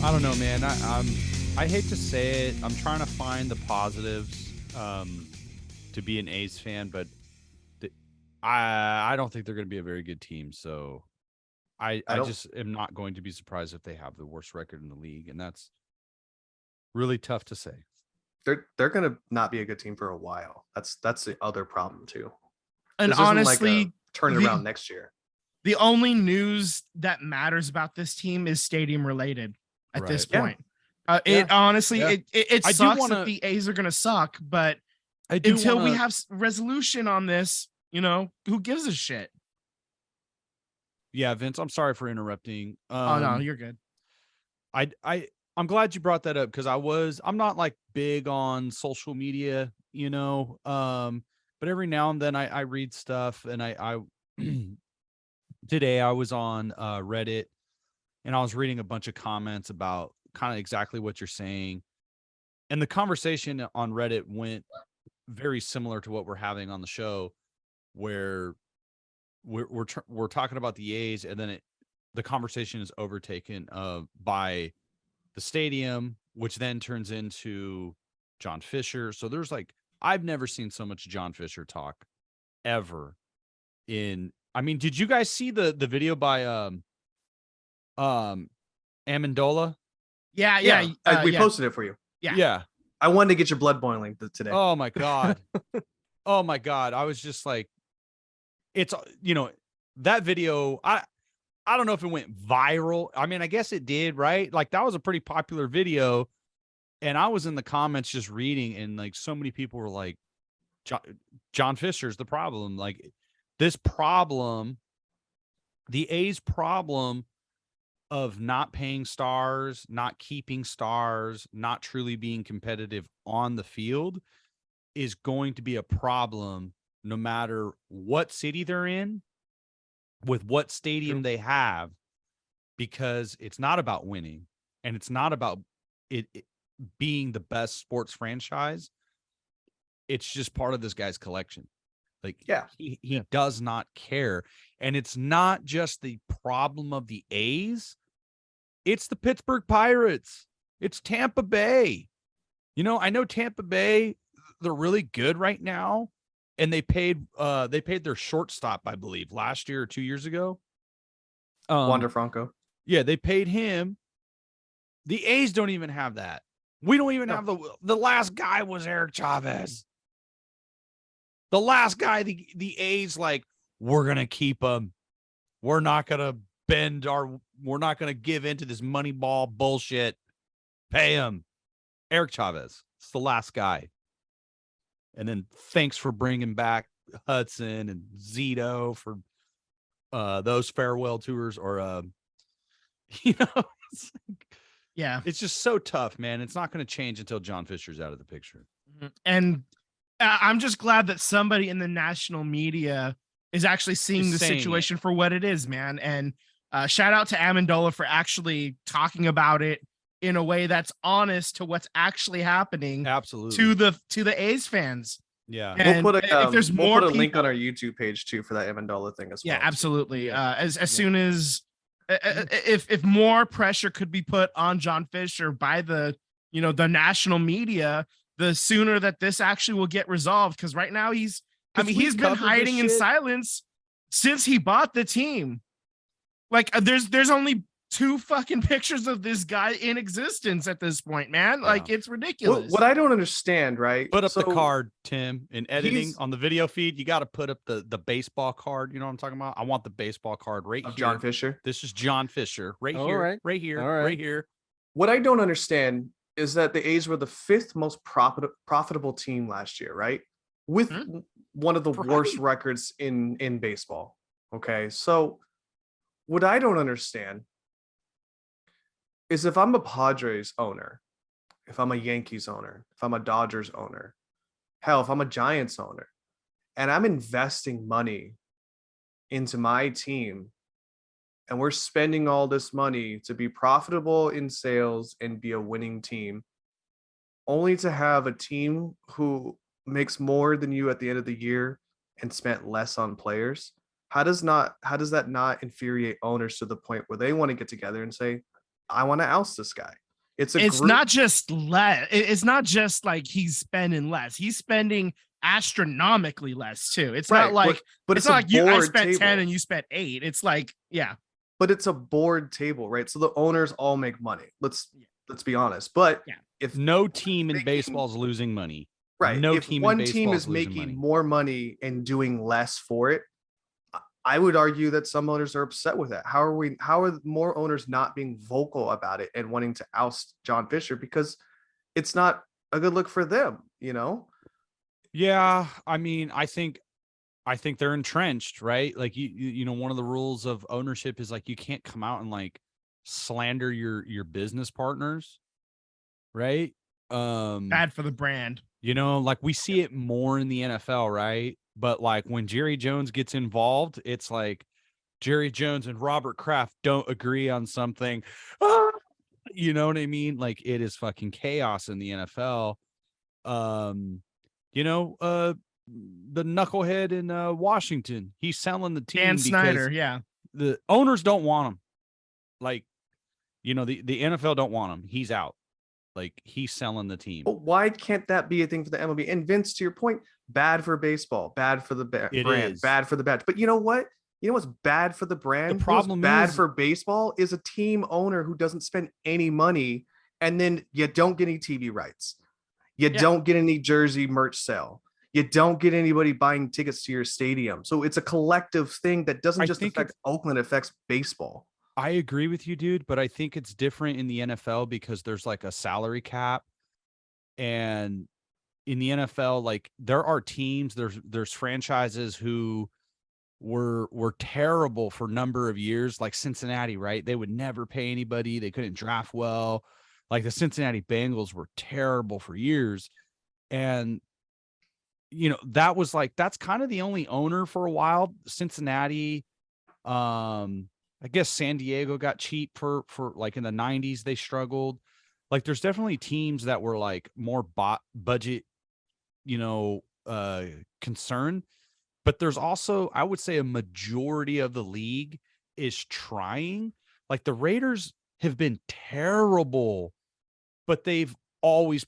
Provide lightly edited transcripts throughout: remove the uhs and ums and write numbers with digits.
I don't know, man. I hate to say it. I'm trying to find the positives to be an A's fan, but th- I don't think they're going to be a very good team. So I I don't. just am not going to be surprised if they have the worst record in the league, and that's really tough to say. They're gonna not be a good team for a while. That's the other problem too. And This isn't like a honestly, turn it the around next year. the only news that matters about this team is stadium related at this Right. Yeah. point. Yeah. It honestly, Yeah. it I do sucks wanna- that the A's are going to suck, but I do until we wanna- have resolution on this, who gives a shit? Yeah, Vince, I'm sorry for interrupting. Oh no, you're good. I'm glad you brought that up because I'm not like big on social media, but every now and then I read stuff and I today I was on Reddit and I was reading a bunch of comments about kind of exactly what you're saying. And the conversation on Reddit went very similar to what we're having on the show, where we're talking about the A's, and then the conversation is overtaken by the stadium, which then turns into John Fisher. So there's I've never seen so much John Fisher talk ever. I mean, did you guys see the video by Amendola? Yeah. We yeah. posted it for you. Yeah. I wanted to get your blood boiling today. Oh my god. Oh my god. I was just like, it's that video. I don't know if it went viral. I mean, I guess it did, right? Like that was a pretty popular video. And I was in the comments just reading, and like so many people were like, John Fisher's the problem. Like this problem, the A's problem of not paying stars, not keeping stars, not truly being competitive on the field is going to be a problem no matter what city they're in, with what stadium they have, because it's not about winning and it's not about it being the best sports franchise. It's just part of this guy's collection. Like, Yeah. he does not care. And it's not just the problem of the A's. It's the Pittsburgh Pirates. It's Tampa Bay. I know Tampa Bay, they're really good right now. And they paid their shortstop, I believe, last year or 2 years ago. Wander Franco. Yeah, they paid him. The A's don't even have that. We don't even have the last guy was Eric Chavez. The last guy, the A's we're going to keep him. We're not going to we're not going to give into this money ball bullshit. Pay him. Eric Chavez. It's the last guy. And then thanks for bringing back Hudson and Zito for those farewell tours, or it's just so tough, man. It's not going to change until John Fisher's out of the picture. And I'm just glad that somebody in the national media is actually seeing the situation for what it is, man. And shout out to Amendola for actually talking about it in a way that's honest to what's actually happening. Absolutely. To the A's fans. Yeah. And We'll put if there's more a link people, on our YouTube page too for that Amendola thing as well. Yeah, absolutely. As soon as if more pressure could be put on John Fisher by the national media, the sooner that this actually will get resolved. Because right now he's been hiding in silence since he bought the team. Like there's only 2 fucking pictures of this guy in existence at this point, man. Yeah. Like it's ridiculous. What I don't understand, right? Put up the card, Tim, in editing on the video feed. You got to put up the baseball card. You know what I'm talking about? I want the baseball card right here. John Fisher. This is John Fisher right All here, right. right here, All right. right here. What I don't understand is that the A's were the 5th most profitable team last year, right? With one of the worst records in baseball. Okay, so what I don't understand is if I'm a Padres owner, if I'm a Yankees owner, if I'm a Dodgers owner, hell, if I'm a Giants owner, and I'm investing money into my team, and we're spending all this money to be profitable in sales and be a winning team, only to have a team who makes more than you at the end of the year and spent less on players, how does that not infuriate owners to the point where they want to get together and say, I want to oust this guy. It's not just less. It's not just like he's spending less. He's spending astronomically less too. It's right, not like but it's it's not like I board spent table. 10 and you spent 8. It's like, yeah. But it's a board table, right? So the owners all make money. Let's be honest. But if no team in baseball is losing money, right? No if team one in team baseball is losing making money. more money and doing less for it, I would argue that some owners are upset with that. How are more owners not being vocal about it and wanting to oust John Fisher because it's not a good look for them, you know? Yeah, I mean, I think they're entrenched, right? Like you know, one of the rules of ownership is like you can't come out and like slander your business partners, right? Bad for the brand. You know, like we see it more in the NFL, right? But like when Jerry Jones gets involved, it's like Jerry Jones and Robert Kraft don't agree on something. Ah! You know what I mean? Like it is fucking chaos in the NFL. You know, the knucklehead in Washington, he's selling the team Dan because Snyder, yeah. the owners don't want him. Like, you know, the NFL don't want him. He's out. Like he's selling the team. But why can't that be a thing for the MLB? And Vince, to your point, bad for baseball, bad for the brand, bad for the badge. But you know what? You know what's bad for the brand? The problem bad is for baseball is a team owner who doesn't spend any money, and then you don't get any TV rights. You don't get any jersey merch sale. You don't get anybody buying tickets to your stadium. So it's a collective thing that doesn't just affect Oakland, it affects baseball. I agree with you, dude, but I think it's different in the NFL because there's like a salary cap. And in the NFL, like there are teams, there's franchises who were terrible for a number of years, like Cincinnati, right? They would never pay anybody. They couldn't draft well. Like the Cincinnati Bengals were terrible for years. And you know, that's kind of the only owner for a while. Cincinnati, I guess San Diego got cheap for like in the 90s, they struggled. Like there's definitely teams that were like more budget, you know, concern. But there's also, I would say a majority of the league is trying. Like the Raiders have been terrible, but they've always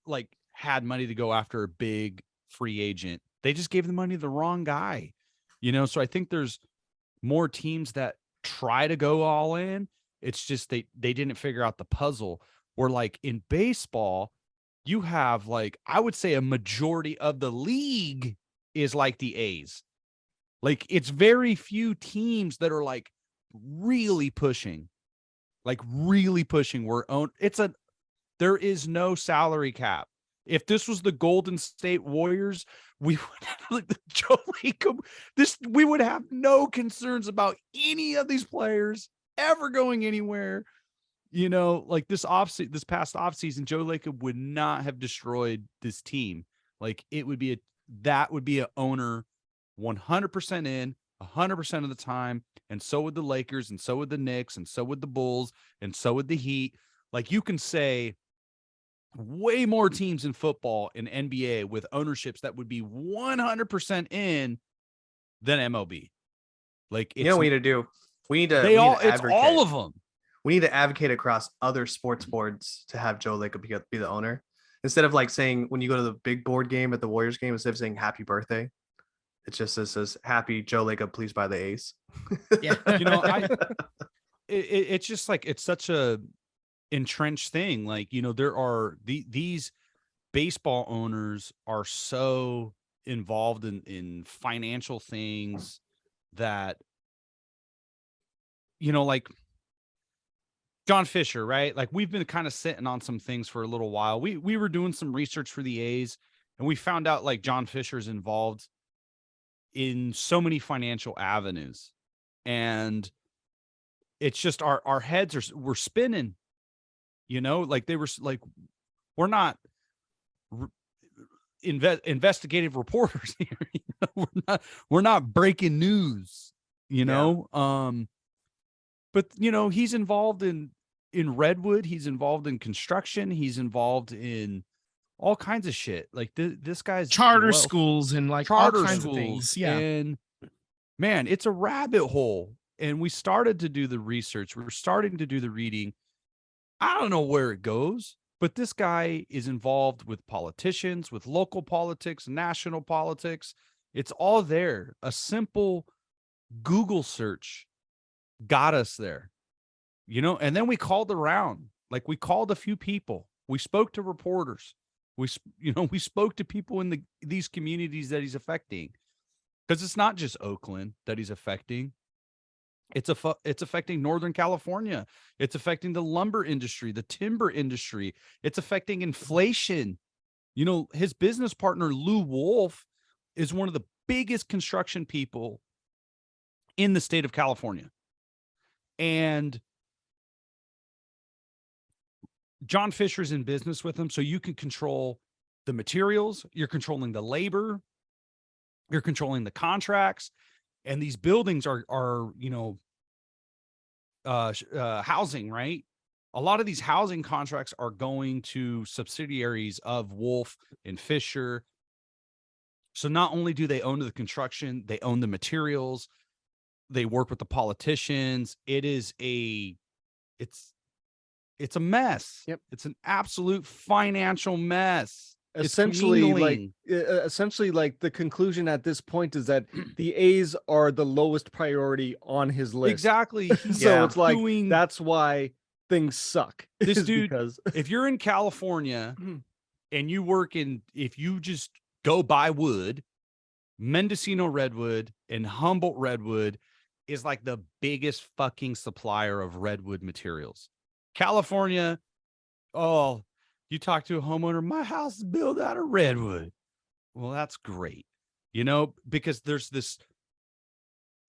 like had money to go after a big free agent. They just gave the money to the wrong guy, you know? So I think there's more teams that try to go all in. It's just they didn't figure out the puzzle. Where like in baseball, you have like, I would say a majority of the league is like the A's. Like it's very few teams that are like really pushing where there is no salary cap. If this was the Golden State Warriors, we would Joe Lacob, we would have no concerns about any of these players ever going anywhere. You know, like this past offseason, Joe Lacob would not have destroyed this team. Like it would be that would be an owner 100% in 100% of the time. And so would the Lakers, and so would the Knicks, and so would the Bulls, and so would the Heat. Like you can say way more teams in football and NBA with ownerships that would be 100% in than MLB. Like it's, you know what we need to do? It's all of them. We need to advocate across other sports boards to have Joe Lacob be the owner. Instead of like saying when you go to the big board game at the Warriors game, instead of saying happy birthday, it just says happy Joe Lacob, please buy the A's. Yeah. You know, it's just like, it's such a entrenched thing. Like, you know, there are these baseball owners are so involved in financial things that, you know, like John Fisher, right? Like we've been kind of sitting on some things for a little while. We were doing some research for the A's and we found out like John Fisher's involved in so many financial avenues. And it's just our heads we're spinning, you know, like they were like, we're not investigative reporters here. You know? We're not breaking news, you know? But you know, he's involved in Redwood. He's involved in construction. He's involved in all kinds of shit. Like this guy's charter schools and like all kinds of things. Yeah. And man, it's a rabbit hole. And we started to do the research. We're starting to do the reading. I don't know where it goes, but this guy is involved with politicians, with local politics, national politics. It's all there. A simple Google search got us there, and then we called around. Like, we called a few people. We spoke to reporters. We spoke to people in these communities that he's affecting, because it's not just Oakland that he's affecting. It's affecting Northern California. It's affecting the lumber industry, the timber industry. It's affecting inflation. His business partner, Lou Wolf, is one of the biggest construction people in the state of California. And John Fisher's in business with him, so you can control the materials, you're controlling the labor, you're controlling the contracts, and these buildings are housing, right? A lot of these housing contracts are going to subsidiaries of Wolf and Fisher. So not only do they own the construction, they own the materials, they work with the politicians. It's a mess. Yep. It's an absolute financial mess. Essentially, like the conclusion at this point is that the A's are the lowest priority on his list. Exactly. So it's like, that's why things suck. This dude, because if you're in California and if you just go buy wood, Mendocino redwood and Humboldt redwood is like the biggest fucking supplier of redwood materials. California, you talk to a homeowner, my house is built out of redwood. Well, that's great, because there's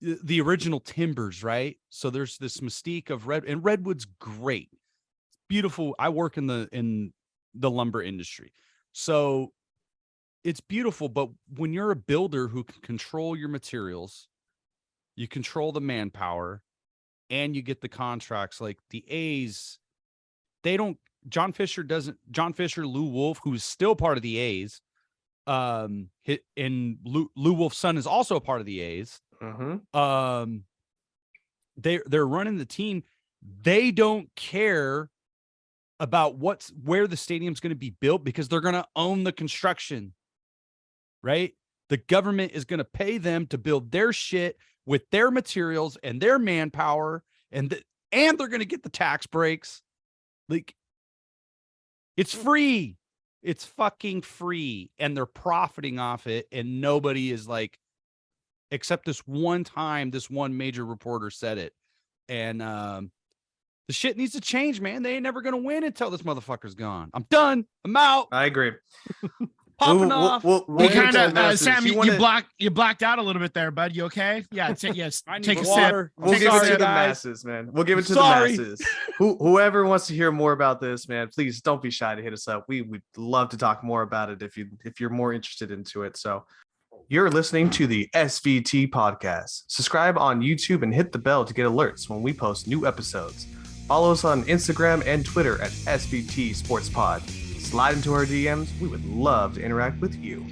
the original timbers, right? So there's this mystique of and redwood's great. It's beautiful. I work in the lumber industry. So it's beautiful, but when you're a builder who can control your materials, you control the manpower, and you get the contracts, like the A's, John Fisher, Lou Wolf, who's still part of the A's, and Lou Wolf's son is also a part of the A's. Mm-hmm. They're running the team. They don't care about where the stadium's going to be built, because they're going to own the construction, right? The government is going to pay them to build their shit with their materials and their manpower, and they're going to get the tax breaks. Like, it's free. It's fucking free. And they're profiting off it. And nobody is like, except this one time, this one major reporter said it. And the shit needs to change, man. They ain't never going to win until this motherfucker's gone. I'm done. I'm out. I agree. Popping off. We'll kind of, Sam, you wanna... blacked out a little bit there, bud. You okay? Yeah. Take a water. sip. We'll give it to the guys. masses, man. We'll give it to the masses. Whoever wants to hear more about this, man, please don't be shy to hit us up. We'd love to talk more about it if you're more interested into it. So you're listening to the SVT podcast. Subscribe on YouTube and hit the bell to get alerts when we post new episodes. Follow us on Instagram and Twitter at SVT Sports Pod. Slide into our DMs. We would love to interact with you.